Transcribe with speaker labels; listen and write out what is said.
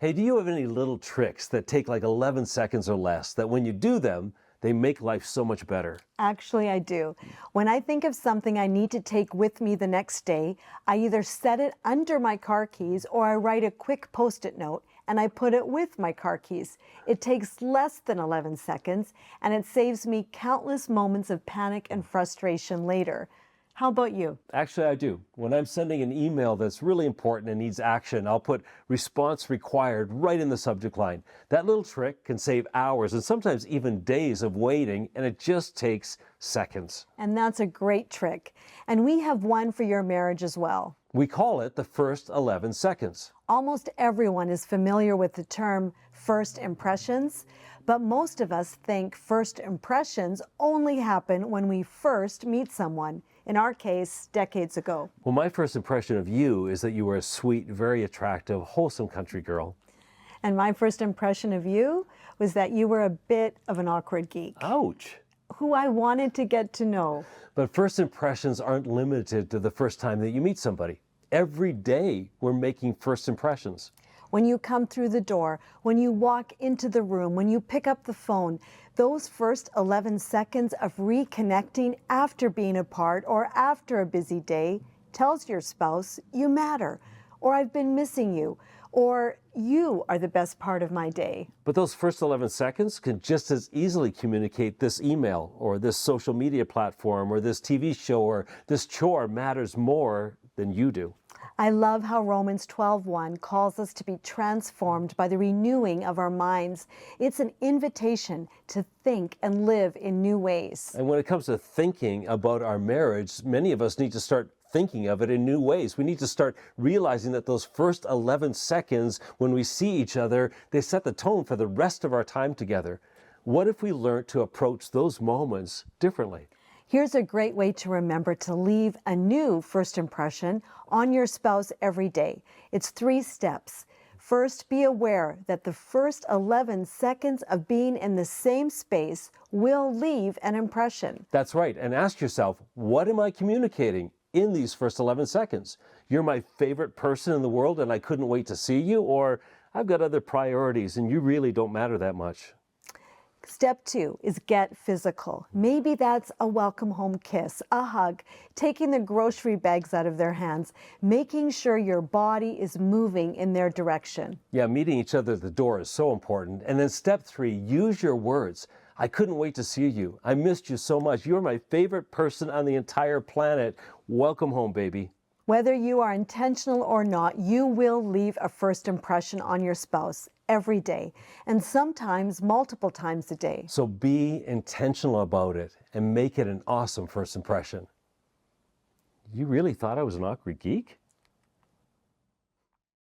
Speaker 1: Hey, do you have any little tricks that take like 11 seconds or less that when you do them, they make life so much better?
Speaker 2: Actually, I do. When I think of something I need to take with me the next day, I either set it under my car keys or I write a quick post-it note and I put it with my car keys. It takes less than 11 seconds and it saves me countless moments of panic and frustration later. How about you?
Speaker 1: Actually, I do. When I'm sending an email that's really important and needs action, I'll put response required right in the subject line. That little trick can save hours and sometimes even days of waiting, and it just takes seconds.
Speaker 2: And that's a great trick. And we have one for your marriage as well.
Speaker 1: We call it the first 11 seconds.
Speaker 2: Almost everyone is familiar with the term first impressions, but most of us think first impressions only happen when we first meet someone. In our case, decades ago.
Speaker 1: Well, my first impression of you is that you were a sweet, very attractive, wholesome country girl.
Speaker 2: And my first impression of you was that you were a bit of an awkward geek.
Speaker 1: Ouch.
Speaker 2: Who I wanted to get to know.
Speaker 1: But first impressions aren't limited to the first time that you meet somebody. Every day we're making first impressions.
Speaker 2: When you come through the door, when you walk into the room, when you pick up the phone, those first 11 seconds of reconnecting after being apart or after a busy day tells your spouse you matter, or I've been missing you, or you are the best part of my day.
Speaker 1: But those first 11 seconds can just as easily communicate this email or this social media platform or this TV show or this chore matters more than you do.
Speaker 2: I love how Romans 12:1 calls us to be transformed by the renewing of our minds. It's an invitation to think and live in new ways.
Speaker 1: And when it comes to thinking about our marriage, many of us need to start thinking of it in new ways. We need to start realizing that those first 11 seconds when we see each other, they set the tone for the rest of our time together. What if we learned to approach those moments differently?
Speaker 2: Here's a great way to remember to leave a new first impression on your spouse every day. It's 3 steps. First, be aware that the first 11 seconds of being in the same space will leave an impression.
Speaker 1: That's right. And ask yourself, what am I communicating in these first 11 seconds? You're my favorite person in the world and I couldn't wait to see you, or I've got other priorities and you really don't matter that much.
Speaker 2: Step 2 is get physical. Maybe that's a welcome home kiss, a hug, taking the grocery bags out of their hands, making sure your body is moving in their direction.
Speaker 1: Yeah, meeting each other at the door is so important. And then step 3, use your words. I couldn't wait to see you. I missed you so much. You're my favorite person on the entire planet. Welcome home, baby.
Speaker 2: Whether you are intentional or not, you will leave a first impression on your spouse every day, and sometimes multiple times a day.
Speaker 1: So be intentional about it and make it an awesome first impression. You really thought I was an awkward geek?